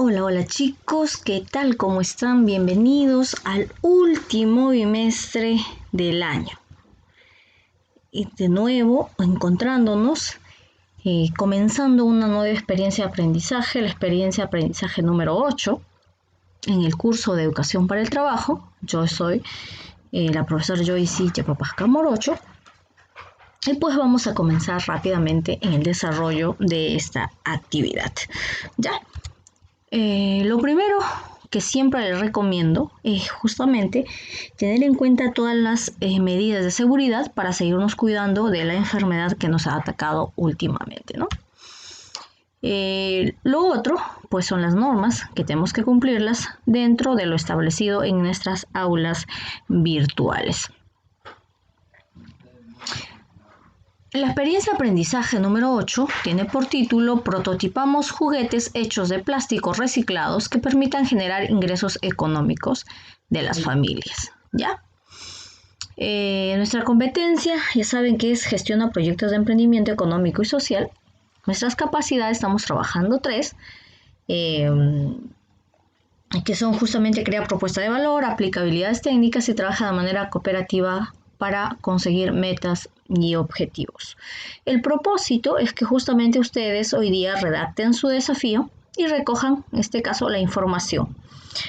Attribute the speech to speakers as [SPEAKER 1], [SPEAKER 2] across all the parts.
[SPEAKER 1] Hola, hola chicos, ¿qué tal? ¿Cómo están? Bienvenidos al último bimestre del año. Y de nuevo, encontrándonos, comenzando una nueva experiencia de aprendizaje, la experiencia de aprendizaje número 8, en el curso de Educación para el Trabajo. Yo soy la profesora Joyce Yapapasca Morocho. Y pues vamos a comenzar rápidamente en el desarrollo de esta actividad. ¿Ya? Lo primero que siempre les recomiendo es justamente tener en cuenta todas las medidas de seguridad para seguirnos cuidando de la enfermedad que nos ha atacado últimamente, ¿no? Lo otro, pues son las normas que tenemos que cumplirlas dentro de lo establecido en nuestras aulas virtuales. La experiencia de aprendizaje número 8 tiene por título Prototipamos juguetes hechos de plásticos reciclados que permitan generar ingresos económicos de las familias. ¿Ya? Nuestra competencia, ya saben que es gestiona proyectos de emprendimiento económico y social. Nuestras capacidades, estamos trabajando 3, que son justamente crear propuesta de valor, aplicabilidades técnicas y trabaja de manera cooperativa para conseguir metas y objetivos. El propósito es que justamente ustedes hoy día redacten su desafío y recojan, en este caso, la información.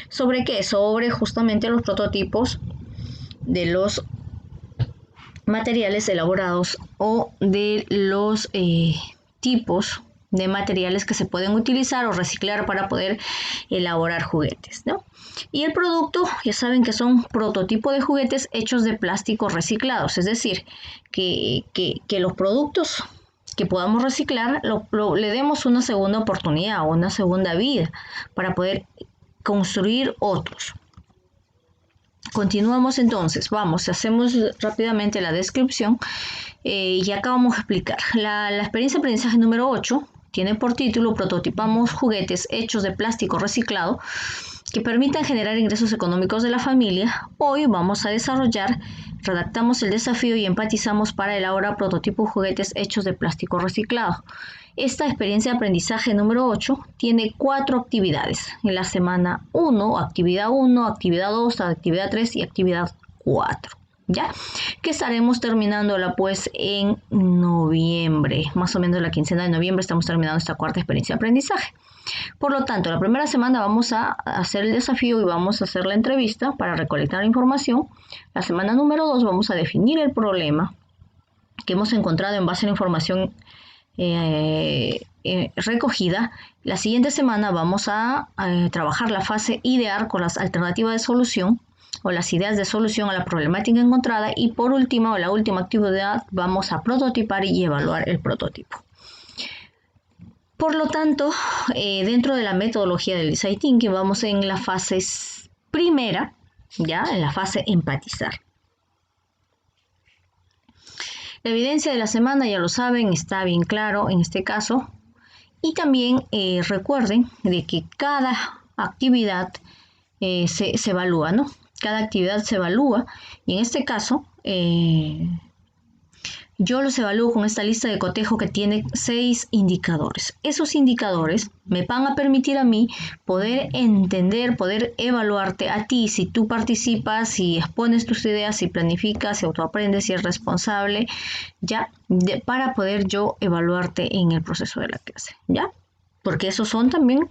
[SPEAKER 1] ¿Sobre qué? Sobre justamente los prototipos de los materiales elaborados o de los tipos de materiales que se pueden utilizar o reciclar para poder elaborar juguetes, ¿no? Y el producto, ya saben que son prototipos de juguetes hechos de plásticos reciclados, es decir, que los productos que podamos reciclar le demos una segunda oportunidad o una segunda vida para poder construir otros. Continuamos entonces, hacemos rápidamente la descripción y acá vamos a explicar. La experiencia de aprendizaje número 8 tiene por título Prototipamos juguetes hechos de plástico reciclado que permitan generar ingresos económicos de la familia. Hoy vamos a desarrollar, redactamos el desafío y empatizamos para elaborar prototipos juguetes hechos de plástico reciclado. Esta experiencia de aprendizaje número 8 tiene 4 actividades. En la semana 1, actividad 1, actividad 2, actividad 3 y actividad 4. ¿Ya? Que estaremos terminándola pues en noviembre, más o menos la quincena de noviembre estamos terminando esta cuarta experiencia de aprendizaje. Por lo tanto, la primera semana vamos a hacer el desafío y vamos a hacer la entrevista para recolectar información. La semana número 2 vamos a definir el problema que hemos encontrado en base a la información recogida. La siguiente semana vamos a trabajar la fase idear con las alternativas de solución o las ideas de solución a la problemática encontrada y por último, o la última actividad, vamos a prototipar y evaluar el prototipo. Por lo tanto, dentro de la metodología del Design Thinking vamos en la fase primera, ya en la fase empatizar. La evidencia de la semana, ya lo saben, está bien claro en este caso. Y también recuerden de que cada actividad se evalúa, ¿no? Cada actividad se evalúa y en este caso yo los evalúo con esta lista de cotejo que tiene 6 indicadores. Esos indicadores me van a permitir a mí poder entender, poder evaluarte a ti si tú participas, si expones tus ideas, si planificas, si autoaprendes, si eres responsable, ya, para poder yo evaluarte en el proceso de la clase, ¿ya? Porque esos son también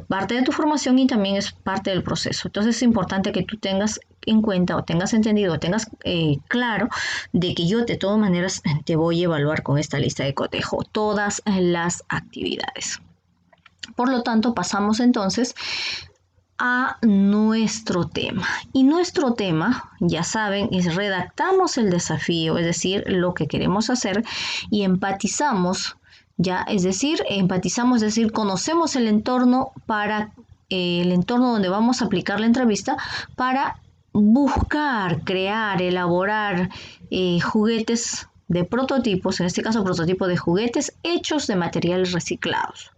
[SPEAKER 1] parte de tu formación y también es parte del proceso. Entonces es importante que tú tengas en cuenta o tengas entendido o tengas claro de que yo de todas maneras te voy a evaluar con esta lista de cotejo todas las actividades. Por lo tanto, pasamos entonces a nuestro tema. Y nuestro tema, ya saben, es redactamos el desafío, es decir, lo que queremos hacer y empatizamos. Ya, es decir, empatizamos, es decir, conocemos el entorno el entorno donde vamos a aplicar la entrevista para buscar, crear, elaborar juguetes de prototipos, en este caso prototipos de juguetes hechos de materiales reciclados,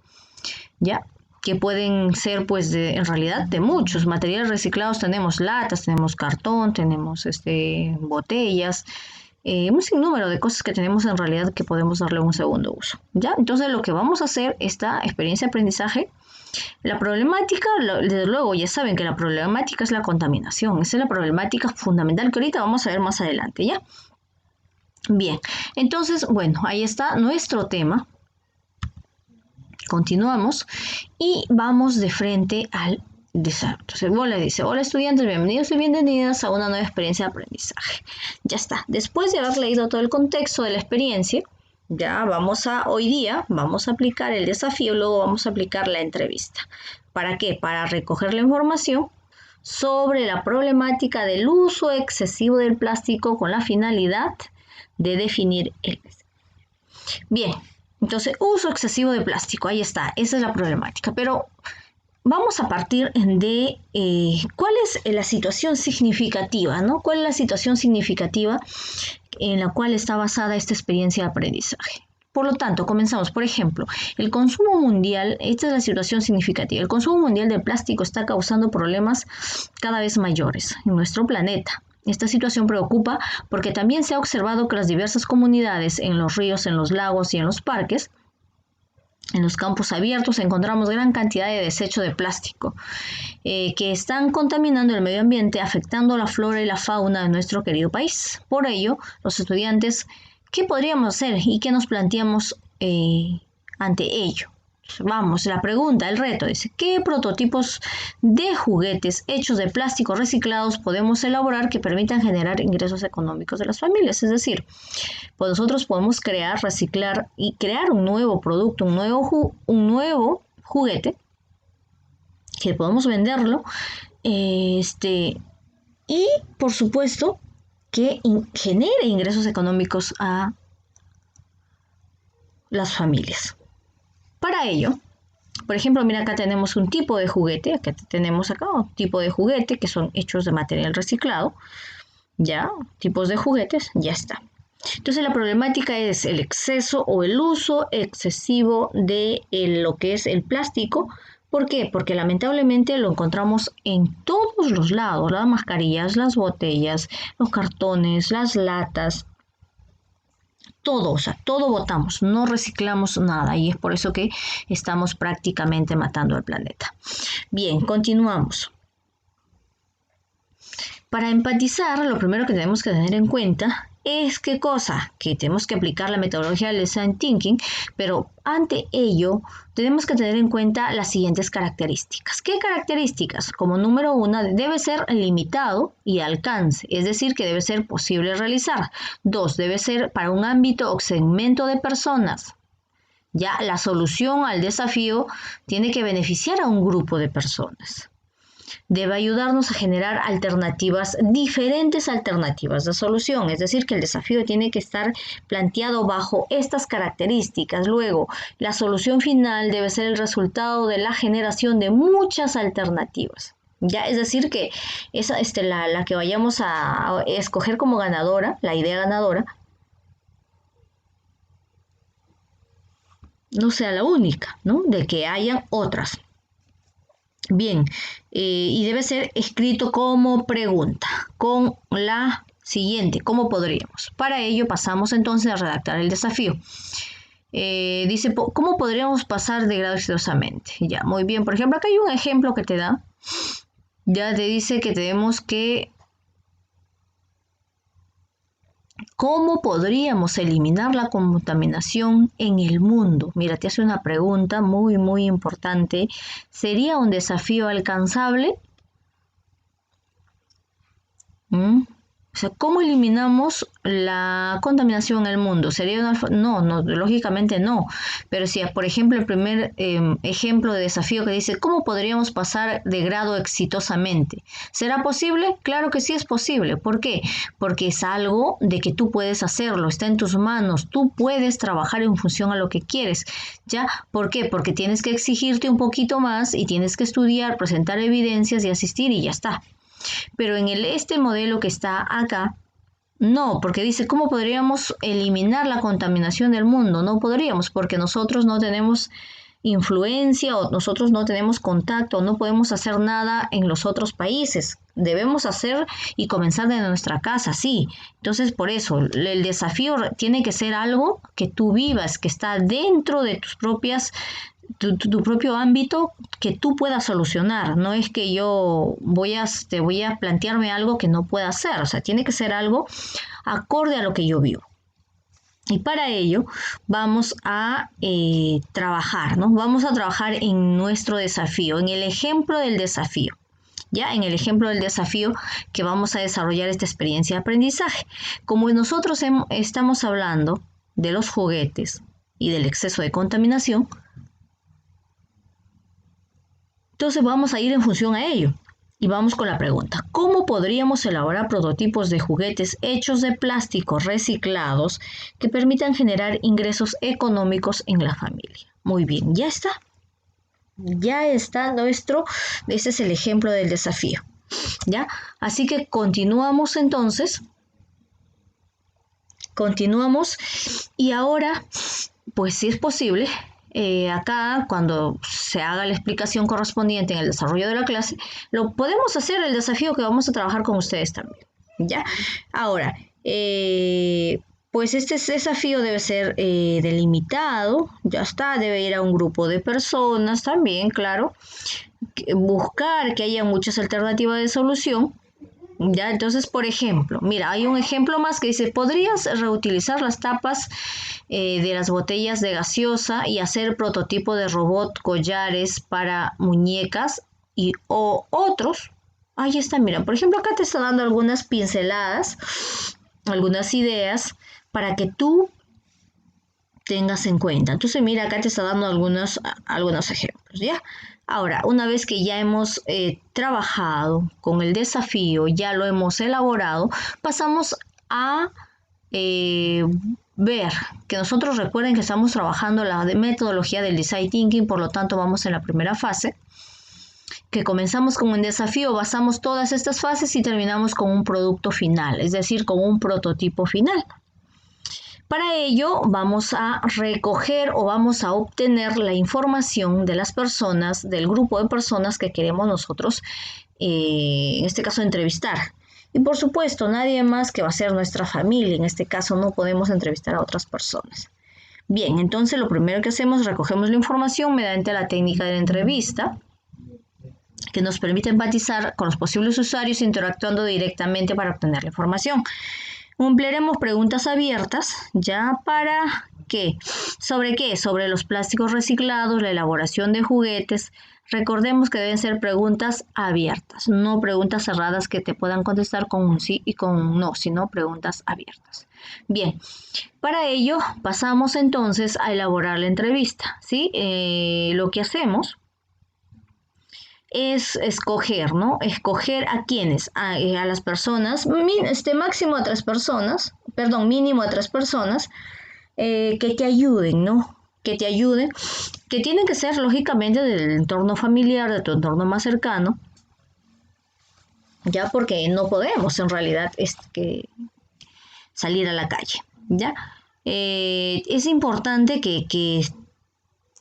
[SPEAKER 1] ya, que pueden ser pues en realidad de muchos materiales reciclados. Tenemos latas, tenemos cartón, tenemos botellas, un sinnúmero de cosas que tenemos en realidad que podemos darle un segundo uso, ¿ya? Entonces lo que vamos a hacer, esta experiencia de aprendizaje, La problemática, desde luego, ya saben que la problemática es la contaminación. Esa es la problemática fundamental que ahorita vamos a ver más adelante, ¿ya? Bien, entonces, bueno, ahí está nuestro tema. Continuamos y vamos de frente al desarrollo. Entonces, Bola dice, hola estudiantes, bienvenidos y bienvenidas a una nueva experiencia de aprendizaje. Ya está. Después de haber leído todo el contexto de la experiencia, ya hoy día vamos a aplicar el desafío, luego vamos a aplicar la entrevista. ¿Para qué? Para recoger la información sobre la problemática del uso excesivo del plástico con la finalidad de definir el desafío. Bien, entonces uso excesivo de plástico, ahí está, esa es la problemática, pero vamos a partir de cuál es la situación significativa, ¿no? ¿Cuál es la situación significativa en la cual está basada esta experiencia de aprendizaje? Por lo tanto, comenzamos. Por ejemplo, el consumo mundial, esta es la situación significativa. El consumo mundial de plástico está causando problemas cada vez mayores en nuestro planeta. Esta situación preocupa porque también se ha observado que las diversas comunidades en los ríos, en los lagos y en los parques, en los campos abiertos, encontramos gran cantidad de desecho de plástico que están contaminando el medio ambiente, afectando la flora y la fauna de nuestro querido país. Por ello, los estudiantes, ¿qué podríamos hacer y qué nos planteamos ante ello? Vamos, la pregunta, el reto dice, ¿qué prototipos de juguetes hechos de plástico reciclados podemos elaborar que permitan generar ingresos económicos de las familias? Es decir, pues nosotros podemos crear, reciclar y crear un nuevo producto, un nuevo juguete que podemos venderlo y por supuesto que genere ingresos económicos a las familias. Para ello, por ejemplo, mira, acá tenemos un tipo de juguete, acá tenemos un tipo de juguete que son hechos de material reciclado, ya, tipos de juguetes, ya está. Entonces la problemática es el exceso o el uso excesivo de lo que es el plástico. ¿Por qué? Porque lamentablemente lo encontramos en todos los lados, las mascarillas, las botellas, los cartones, las latas, todo, o sea, todo botamos, no reciclamos nada y es por eso que estamos prácticamente matando al planeta. Bien, continuamos. Para empatizar, lo primero que tenemos que tener en cuenta es qué cosa, que tenemos que aplicar la metodología del design thinking, pero ante ello tenemos que tener en cuenta las siguientes características. ¿Qué características? Como número 1, debe ser limitado y alcance, es decir, que debe ser posible realizar. 2, debe ser para un ámbito o segmento de personas. Ya la solución al desafío tiene que beneficiar a un grupo de personas. Debe ayudarnos a generar diferentes alternativas de solución, es decir, que el desafío tiene que estar planteado bajo estas características. Luego, la solución final debe ser el resultado de la generación de muchas alternativas. Ya, es decir, que la que vayamos a escoger como ganadora, la idea ganadora, no sea la única, ¿no? De que hayan otras. Bien, y debe ser escrito como pregunta, con la siguiente, ¿cómo podríamos? Para ello pasamos entonces a redactar el desafío. Dice, ¿cómo podríamos pasar de grado exitosamente? Ya, muy bien, por ejemplo, acá hay un ejemplo que te da, ya te dice que tenemos que, ¿cómo podríamos eliminar la contaminación en el mundo? Mira, te hace una pregunta muy, muy importante. ¿Sería un desafío alcanzable? O sea, ¿cómo eliminamos la contaminación en el mundo? ¿Sería no, lógicamente no. Pero si, por ejemplo, el primer ejemplo de desafío que dice, ¿cómo podríamos pasar de grado exitosamente? ¿Será posible? Claro que sí es posible. ¿Por qué? Porque es algo de que tú puedes hacerlo, está en tus manos, tú puedes trabajar en función a lo que quieres. ¿Ya? ¿Por qué? Porque tienes que exigirte un poquito más y tienes que estudiar, presentar evidencias y asistir y ya está. Pero en este modelo que está acá, no, porque dice, ¿cómo podríamos eliminar la contaminación del mundo? No podríamos, porque nosotros no tenemos influencia o nosotros no tenemos contacto, no podemos hacer nada en los otros países. Debemos hacer y comenzar desde nuestra casa, sí. Entonces, por eso, el desafío tiene que ser algo que tú vivas, que está dentro de tus propias tu propio ámbito que tú puedas solucionar. No es que yo te voy a plantearme algo que no pueda hacer. O sea, tiene que ser algo acorde a lo que yo vivo. Y para ello vamos a trabajar, ¿no? Vamos a trabajar en nuestro desafío, en el ejemplo del desafío. Ya en el ejemplo del desafío que vamos a desarrollar esta experiencia de aprendizaje. Como nosotros estamos hablando de los juguetes y del exceso de contaminación, entonces vamos a ir en función a ello. Y vamos con la pregunta, ¿cómo podríamos elaborar prototipos de juguetes hechos de plásticos reciclados que permitan generar ingresos económicos en la familia? Muy bien, ya está. Ya está ese es el ejemplo del desafío. ¿Ya? Así que continuamos entonces. Continuamos y ahora, pues si es posible, acá cuando se haga la explicación correspondiente en el desarrollo de la clase, lo podemos hacer el desafío que vamos a trabajar con ustedes también. ¿Ya? Ahora, pues este desafío debe ser delimitado, ya está, debe ir a un grupo de personas también, claro, buscar que haya muchas alternativas de solución. Ya, entonces, por ejemplo, mira, hay un ejemplo más que dice, ¿podrías reutilizar las tapas de las botellas de gaseosa y hacer prototipo de robot collares para muñecas o otros? Ahí está, mira, por ejemplo, acá te está dando algunas pinceladas, algunas ideas para que tú tengas en cuenta. Entonces, mira, acá te está dando algunos ejemplos, ¿ya? Ahora, una vez que ya hemos trabajado con el desafío, ya lo hemos elaborado, pasamos a ver que nosotros recuerden que estamos trabajando la metodología del Design Thinking, por lo tanto vamos en la primera fase, que comenzamos con un desafío, basamos todas estas fases y terminamos con un producto final, es decir, con un prototipo final. Para ello vamos a recoger o vamos a obtener la información de las personas, del grupo de personas que queremos nosotros, en este caso, entrevistar. Y por supuesto, nadie más que va a ser nuestra familia. En este caso no podemos entrevistar a otras personas. Bien, entonces lo primero que hacemos, recogemos la información mediante la técnica de la entrevista, que nos permite empatizar con los posibles usuarios interactuando directamente para obtener la información. Emplearemos preguntas abiertas, ¿ya para qué? ¿Sobre qué? Sobre los plásticos reciclados, la elaboración de juguetes. Recordemos que deben ser preguntas abiertas, no preguntas cerradas que te puedan contestar con un sí y con un no, sino preguntas abiertas. Bien, para ello pasamos entonces a elaborar la entrevista, ¿sí? Lo que hacemos es escoger, ¿no? Escoger a quiénes, a las personas, máximo a 3 personas, perdón, mínimo a 3 personas, que te ayuden, ¿no? Que te ayuden, que tienen que ser lógicamente del entorno familiar, de tu entorno más cercano, ya porque no podemos en realidad salir a la calle, ¿ya? Es importante que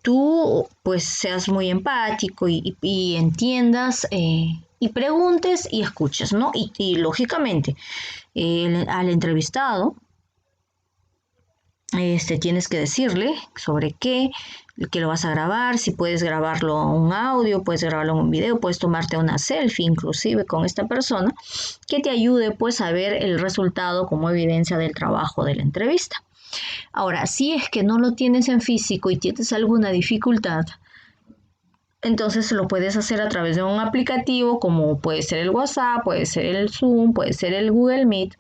[SPEAKER 1] tú pues seas muy empático y entiendas y preguntes y escuches, ¿no? Y lógicamente al entrevistado tienes que decirle sobre qué, que lo vas a grabar, si puedes grabarlo en un audio, puedes grabarlo en un video, puedes tomarte una selfie inclusive con esta persona que te ayude pues a ver el resultado como evidencia del trabajo de la entrevista. Ahora, si es que no lo tienes en físico y tienes alguna dificultad, entonces lo puedes hacer a través de un aplicativo como puede ser el WhatsApp, puede ser el Zoom, puede ser el Google Meet,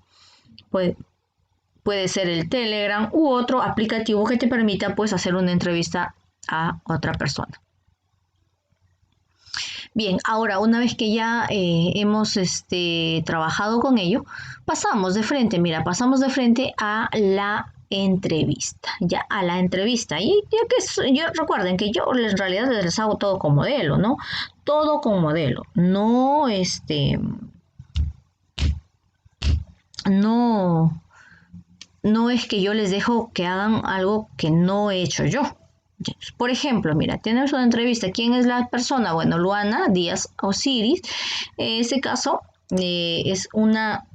[SPEAKER 1] puede ser el Telegram u otro aplicativo que te permita pues hacer una entrevista a otra persona. Bien, ahora una vez que ya hemos trabajado con ello, pasamos de frente a la entrevista, ya a la entrevista. Y recuerden que yo en realidad les hago todo con modelo, ¿no? Todo con modelo, no no es que yo les dejo que hagan algo que no he hecho yo. Por ejemplo, mira, tienes una entrevista. ¿Quién es la persona? Bueno, Luana Díaz Osiris. En este caso es una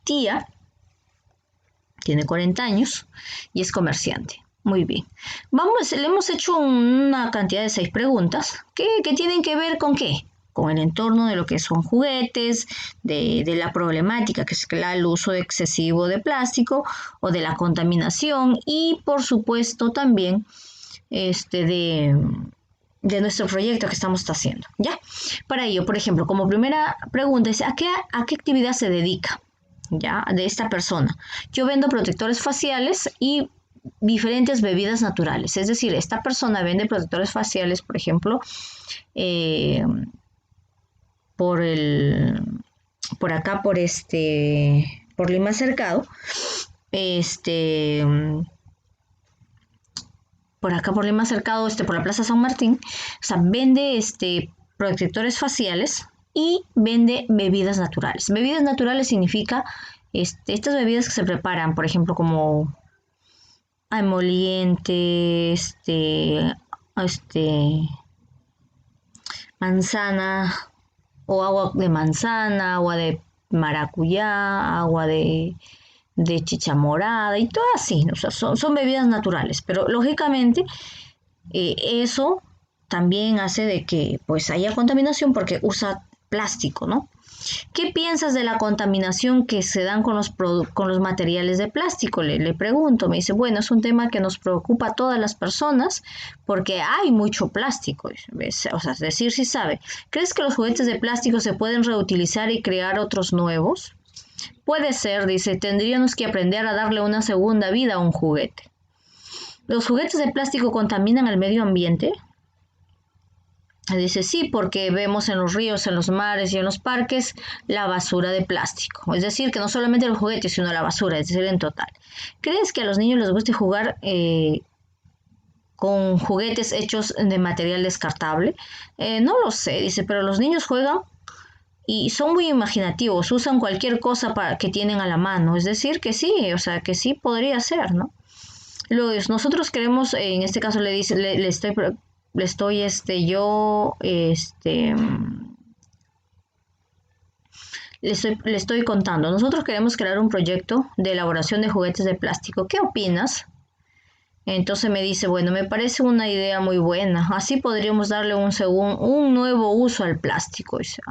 [SPEAKER 1] tía, tiene 40 años y es comerciante. Muy bien. Le hemos hecho una cantidad de 6 preguntas que tienen que ver con qué. Con el entorno de lo que son juguetes, de la problemática que es el uso excesivo de plástico o de la contaminación y por supuesto también de nuestro proyecto que estamos haciendo, ¿ya? Para ello, por ejemplo, como primera pregunta es ¿a qué actividad se dedica? ¿Ya? De esta persona. Yo vendo protectores faciales y diferentes bebidas naturales. Es decir, esta persona vende protectores faciales, por ejemplo, eh, por el, por acá, por Lima Cercado, este, por acá por Lima Cercado, por la Plaza San Martín, o sea, vende protectores faciales y vende bebidas naturales. Bebidas naturales significa estas bebidas que se preparan, por ejemplo, como emoliente, manzana o agua de manzana, agua de maracuyá, agua de chicha morada y todo así, o sea, son bebidas naturales, pero lógicamente eso también hace de que pues haya contaminación porque usa plástico, ¿no? ¿Qué piensas de la contaminación que se dan con los materiales de plástico? Le pregunto, me dice, bueno, es un tema que nos preocupa a todas las personas porque hay mucho plástico, ¿ves? O sea, es decir, si sabe. ¿Crees que los juguetes de plástico se pueden reutilizar y crear otros nuevos? Puede ser, dice, tendríamos que aprender a darle una segunda vida a un juguete. ¿Los juguetes de plástico contaminan el medio ambiente? Dice, sí, porque vemos en los ríos, en los mares y en los parques la basura de plástico. Es decir, que no solamente los juguetes, sino la basura, es decir, en total. ¿Crees que a los niños les guste jugar con juguetes hechos de material descartable? No lo sé, dice, pero los niños juegan y son muy imaginativos, usan cualquier cosa que tienen a la mano. Es decir, que sí, o sea, que sí podría ser, ¿no? Luego, nosotros queremos, en este caso le dice, le estoy, yo, le estoy contando. Nosotros queremos crear un proyecto de elaboración de juguetes de plástico. ¿Qué opinas? Entonces me dice, bueno, me parece una idea muy buena. Así podríamos darle un nuevo uso al plástico. O sea.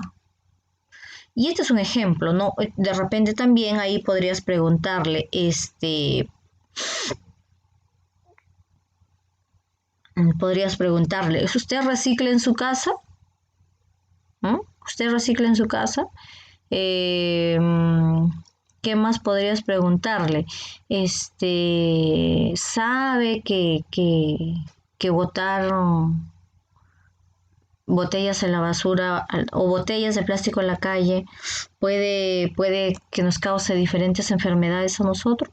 [SPEAKER 1] Y este es un ejemplo, ¿no? De repente también ahí podrías preguntarle, ¿es usted recicla en su casa? ¿Mm? ¿Usted recicla en su casa? Eh, ¿Qué más podrías preguntarle? ¿Sabe que botar botellas en la basura o botellas de plástico en la calle puede que nos cause diferentes enfermedades a nosotros?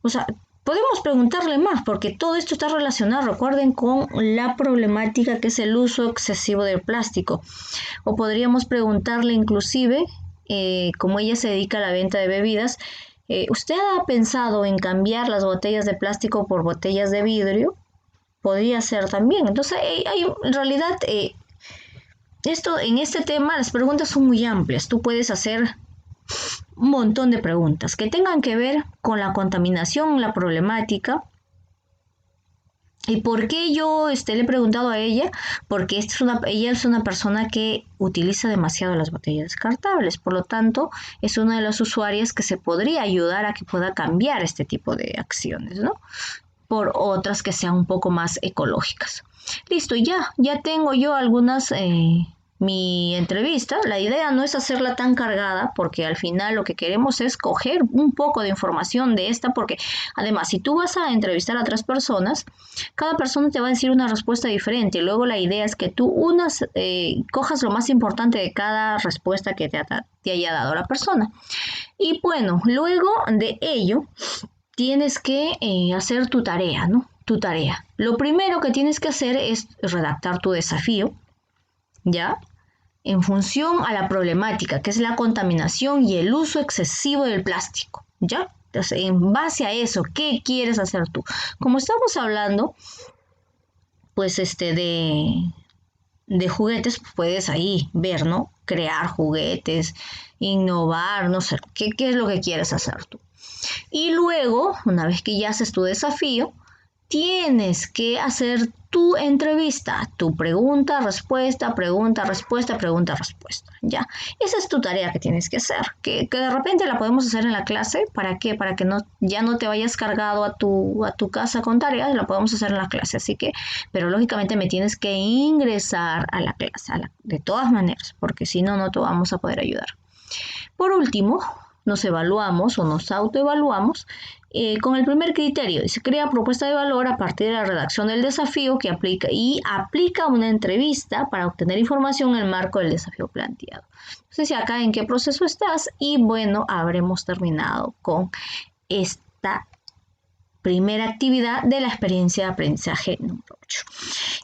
[SPEAKER 1] O sea, podemos preguntarle más porque todo esto está relacionado, recuerden, con la problemática que es el uso excesivo del plástico. O podríamos preguntarle inclusive, como ella se dedica a la venta de bebidas, ¿usted ha pensado en cambiar las botellas de plástico por botellas de vidrio? Podría ser también. Entonces, en realidad, en este tema las preguntas son muy amplias. Tú puedes hacer un montón de preguntas que tengan que ver con la contaminación, la problemática. ¿Y por qué yo le he preguntado a ella? Porque ella es una persona que utiliza demasiado las botellas descartables. Por lo tanto, es una de las usuarias que se podría ayudar a que pueda cambiar este tipo de acciones, ¿no? Por otras que sean un poco más ecológicas. Listo, ya tengo yo algunas, mi entrevista. La idea no es hacerla tan cargada porque al final lo que queremos es coger un poco de información de esta porque además si tú vas a entrevistar a otras personas, cada persona te va a decir una respuesta diferente. Luego la idea es que tú cojas lo más importante de cada respuesta que te haya dado la persona. Y bueno, luego de ello tienes que hacer tu tarea, ¿no? Tu tarea. Lo primero que tienes que hacer es redactar tu desafío, ¿ya? En función a la problemática, que es la contaminación y el uso excesivo del plástico, ¿ya? Entonces, en base a eso, ¿qué quieres hacer tú? Como estamos hablando, pues, de juguetes, puedes ahí ver, ¿no? Crear juguetes, innovar, no sé, ¿qué es lo que quieres hacer tú? Y luego, una vez que ya haces tu desafío, tienes que hacer tu entrevista, tu pregunta, respuesta, pregunta, respuesta, pregunta, respuesta, ¿ya? Esa es tu tarea que tienes que hacer, que de repente la podemos hacer en la clase. ¿Para qué? Para que no, ya no te vayas cargado a tu casa con tareas, la podemos hacer en la clase, así que, pero lógicamente me tienes que ingresar a la clase, de todas maneras, porque si no, no te vamos a poder ayudar. Por último, nos evaluamos o nos autoevaluamos con el primer criterio. Dice, crea propuesta de valor a partir de la redacción del desafío que aplica una entrevista para obtener información en el marco del desafío planteado. Entonces, acá en qué proceso estás y bueno, habremos terminado con esta primera actividad de la experiencia de aprendizaje número 8.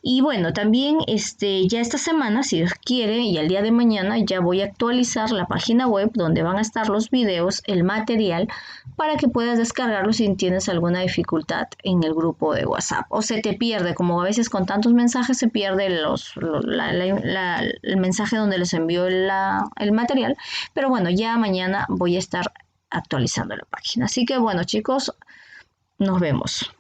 [SPEAKER 1] Y bueno, también ya esta semana, si Dios quiere, y al día de mañana ya voy a actualizar la página web donde van a estar los videos, el material, para que puedas descargarlo si tienes alguna dificultad en el grupo de WhatsApp. O se te pierde, como a veces con tantos mensajes se pierde el mensaje donde les envío el material. Pero bueno, ya mañana voy a estar actualizando la página. Así que bueno, chicos, nos vemos.